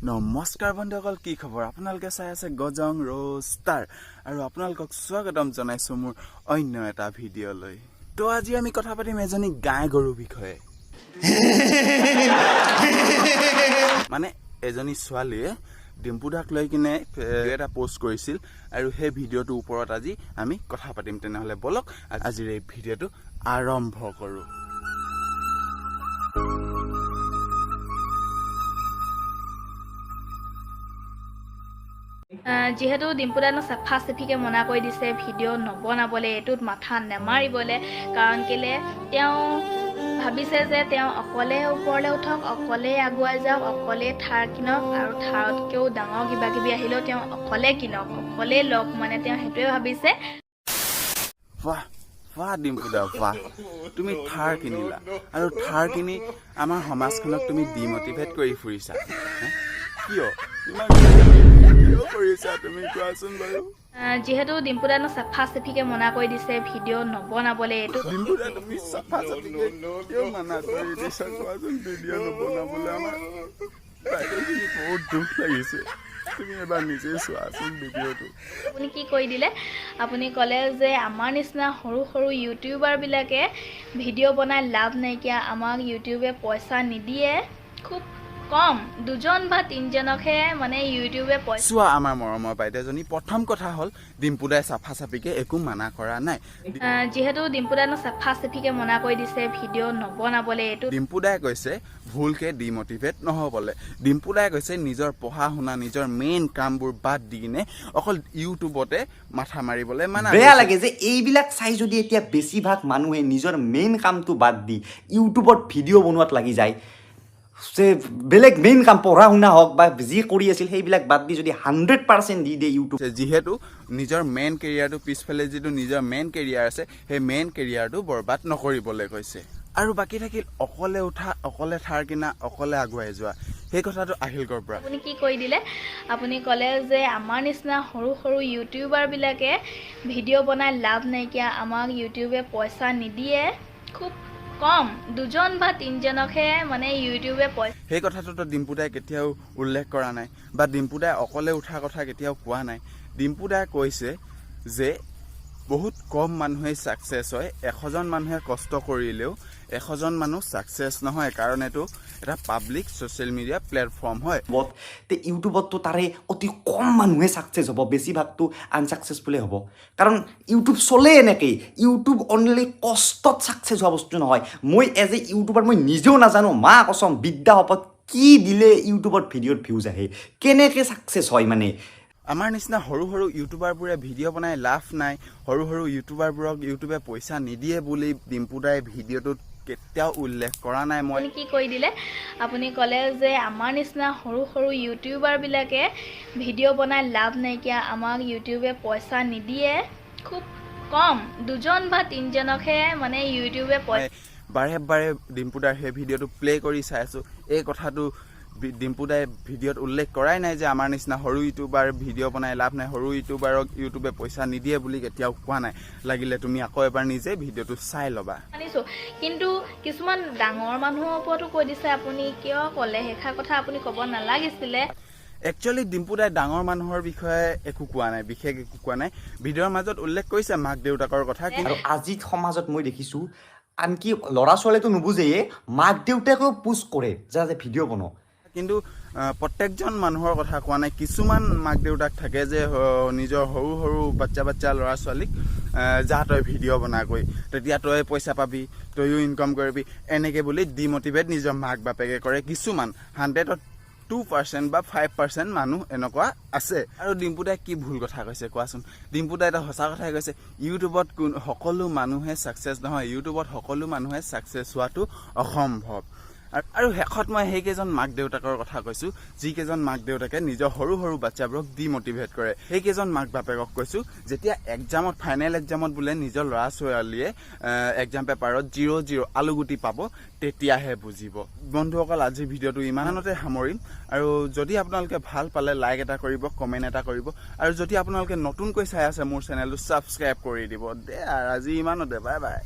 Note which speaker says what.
Speaker 1: নমস্কাৰ বন্ধুসকল, কি খবৰ? আপোনালোকে চাই আছে গজং ৰোষ্টাৰ আৰু আপোনালোকক স্বাগতম জনাইছো মোৰ অন্য এটা ভিডিঅ'লৈ। তো আজি আমি কথা পাতিম এজনী গাই গৰু বিষয়ে। মানে এজনী ছোৱালীয়ে ডিম্পু দাক লৈ কিনে এটা পোষ্ট কৰিছিল আৰু সেই ভিডিঅ'টোৰ ওপৰত আজি আমি কথা পাতিম। তেনেহ'লে বলক আজিৰ এই ভিডিঅ'টো আৰম্ভ কৰোঁ।
Speaker 2: যেহেতু ডিম্পু দানো চাফা চাফিকে মনা কৰি দিছে ভিডিঅ' নবনাবলৈ, এইটোত মাথা নেমাৰিবলৈ। কাৰণ কেলে তেওঁ ভাবিছে যে তেওঁ অকলে ওপৰলৈ উঠক, অকলে আগুৱাই যাওক, অকলে থাৰ কিনক আৰু থাৰতকৈও ডাঙৰ কিবা কিবি আহিলেও তেওঁ অকলে কিনক, অকলে লওক। মানে তেওঁ সেইটোৱে ভাবিছে।
Speaker 1: বাহ ডিম্পু দা, বাহ, তুমি থাৰ কিনিলা আৰু থাৰ কিনি আমাৰ সমাজখনক তুমি ডিমটিভেট কৰি ফুৰিছা। কিয় কৰিছা তুমি কোৱাচোন বাৰু?
Speaker 2: যিহেতু ডিম্পু দানো চাফা চাফিকে মনা কৰি দিছে ভিডিঅ' নবনাবলৈ, এইটো
Speaker 1: ডিম্পু দা তুমি চাফা চাফিকে কিয় মানা কৰি দিছা কোৱাচোন ভিডিঅ' নবনাবলৈ? আমাৰ বাইদেউখিনি বহুত দুখ লাগিছে। তুমি এবাৰ নিজে চোৱাচোন ভিডিঅ'টো।
Speaker 2: আপুনি কি কৰি দিলে? আপুনি ক'লে যে আমাৰ নিচিনা সৰু সৰু ইউটিউবাৰবিলাকে ভিডিঅ' বনাই লাভ নাইকিয়া, আমাক ইউটিউবে পইচা নিদিয়ে, খুব কম 2জন বা 3জনকহে মানে ইউটিউবে পইচা।
Speaker 1: চোৱা আমাৰ মৰমৰ বাইদেউজনী, প্ৰথম কথা হ'ল ডিম্পু দাই চাফা চাফিকে একো মানা কৰা নাই।
Speaker 2: যিহেতু ডিম্পু দানো চাফা চাফিকে মনা কৰি দিছে ভিডিঅ' নবনাবলৈ, এইটো
Speaker 1: ডিম্পু দাই কৈছে ভুলকে ডিমটিভেট নহ'বলৈ। ডিম্পু দাই কৈছে নিজৰ পঢ়া শুনা, নিজৰ মেইন কামবোৰ বাদ দি কিনে অকল ইউটিউবতে মাথা মাৰিবলৈ মানা।
Speaker 3: বেয়া লাগে যে এইবিলাক চাই যদি এতিয়া বেছিভাগ মানুহে নিজৰ মেইন কামটো বাদ দি ইউটিউবত ভিডিঅ' বনোৱাত লাগি যায়, যে বেলেগ মেইন কাম পঢ়া শুনা হওক বা যি কৰি আছিল সেইবিলাক বাদ দি যদি 100% দি দিয়ে ইউটিউব।
Speaker 1: যিহেতু নিজৰ মেইন কেৰিয়াৰটো পিছফালে যিটো নিজৰ মেইন কেৰিয়াৰ আছে, সেই মেইন কেৰিয়াৰটো বৰবাদ নকৰিবলৈ কৈছে। আৰু বাকী থাকিল অকলে উঠা, অকলে থাৰ কিনা, অকলে আগুৱাই যোৱা। সেই কথাটো আহিল ক'ৰ পৰা?
Speaker 2: আপুনি কি কৰি দিলে? আপুনি ক'লে যে আমাৰ নিচিনা সৰু সৰু ইউটিউবাৰবিলাকে ভিডিঅ' বনাই লাভ নাইকিয়া, আমাক ইউটিউবে পইচা নিদিয়ে, খুব কম 2জন বা 3জনকহে মানে ইউটিউবে পইচা।
Speaker 1: সেই কথাটোতো ডিম্পু দাই কেতিয়াও উল্লেখ কৰা নাই বা ডিম্পু দাই অকলে উঠাৰ কথা কেতিয়াও কোৱা নাই। ডিম্পু দাই কৈছে যে বহুত কম মানুহে ছাকচেছ হয়, 100জন মানুহে কষ্ট কৰিলেও 100জন মানুহ ছাকচেছ নহয়, কাৰণ এইটো এটা পাব্লিক ছ'চিয়েল মিডিয়া প্লেটফৰ্ম হয়।
Speaker 3: তে ইউটিউবততো তাৰে অতি কম মানুহে ছাকচেছ হ'ব, বেছিভাগটো আনছাকচেছফুলে হ'ব। কাৰণ ইউটিউব চলে এনেকেই। ইউটিউব অনলি কষ্টত ছাকচেছ হোৱা বস্তু নহয়। মই এজ এ ইউটিউবাৰ মই নিজেও নাজানো, মা কচম বিদ্যা শপত কি দিলে ইউটিউবত ভিডিঅ'ত ভিউজ আহে, কেনেকৈ ছাকচেছ হয়। মানে
Speaker 1: আমাৰ নিচিনা সৰু সৰু ইউটিউবাৰবোৰে ভিডিঅ' বনাই লাভ নাই, সৰু সৰু ইউটিউবাৰবোৰক ইউটিউবে পইচা নিদিয়ে বুলি ডিম্পু দাই ভিডিঅ'টোত কেতিয়াও উল্লেখ কৰা নাই। মই
Speaker 2: আপুনি কি কৰি দিলে? আপুনি ক'লে যে আমাৰ নিচিনা সৰু সৰু ইউটিউবাৰবিলাকে ভিডিঅ' বনাই লাভ নাইকিয়া, আমাক ইউটিউবে পইচা নিদিয়ে, খুব কম 2জন বা 3জনকহে মানে ইউটিউবে পইচা।
Speaker 1: বাৰে বাৰে ডিম্পু দাৰ সেই ভিডিঅ'টো প্লে কৰি চাই আছোঁ। এই কথাটো ডিম্পু দাই ভিডিঅ'ত উল্লেখ কৰাই নাই যে আমাৰ নিচিনা সৰু ইউটিউবাৰ ভিডিঅ' বনাই লাভ নাই, সৰু ইউটিউবাৰক ইউটিউবে পইচা নিদিয়ে বুলি কেতিয়াও কোৱা নাই। লাগিলে তুমি আকৌ এবাৰ নিজে ভিডিঅ'টো চাই ল'বা।
Speaker 2: মানিছোঁ, কিন্তু কিছুমান ডাঙৰ মানুহৰ ওপৰতো কৈ দিছে। আপুনি কিয় ক'লে? সেইষাৰ কথা আপুনি ক'ব নালাগিছিলে।
Speaker 1: একচুৱেলি ডিম্পু দাই ডাঙৰ মানুহৰ বিষয়ে একো কোৱা নাই, বিশেষ একো কোৱা নাই। ভিডিঅ'ৰ মাজত উল্লেখ কৰিছে মাক দেউতাকৰ কথা।
Speaker 3: আৰু আজিৰ সমাজত মই দেখিছোঁ আনকি ল'ৰা ছোৱালীটো নুবুজেয়ে, মাক দেউতাকেও পোষ্ট কৰে যে ভিডিঅ' বনাওঁ।
Speaker 1: কিন্তু প্ৰত্যেকজন মানুহৰ কথা কোৱা নাই। কিছুমান মাক দেউতাক থাকে যে নিজৰ সৰু সৰু বাচ্চা ল'ৰা ছোৱালীক যা তই ভিডিঅ' বনাকৈ, তেতিয়া তই পইচা পাবি, তইও ইনকাম কৰিবি, এনেকৈ বুলি ডিমটিভেট নিজৰ মাক বাপেকে কৰে। কিছুমান 100ত 2% বা 5% মানুহ এনেকুৱা আছে। আৰু ডিম্পু দাই কি ভুল কথা কৈছে কোৱাচোন? ডিম্পু দাই এটা সঁচা কথাই কৈছে, ইউটিউবত সকলো মানুহে ছাকচেছ নহয়, ইউটিউবত সকলো মানুহে ছাকচেছ হোৱাটো অসম্ভৱ। আৰু শেষত মই সেইকেইজন মাক দেউতাকৰ কথা কৈছোঁ, যিকেইজন মাক দেউতাকে নিজৰ সৰু সৰু বাচ্চাবোৰক ডিমটিভেট কৰে। সেইকেইজন মাক বাপেকক কৈছোঁ, যেতিয়া এক্সামত, ফাইনেল এক্সামত বোলে নিজৰ ল'ৰা ছোৱালীয়ে এক্সাম পেপাৰত 0 আলুগুটি পাব, তেতিয়াহে বুজিব। বন্ধুসকল, আজিৰ ভিডিঅ'টো ইমানতে সামৰিম। আৰু যদি আপোনালোকে ভাল পালে লাইক এটা কৰিব, কমেণ্ট এটা কৰিব, আৰু যদি আপোনালোকে নতুনকৈ চাই আছে মোৰ চেনেলটো ছাবস্ক্ৰাইব কৰি দিব। দে আজি ইমানতে, বাই বাই।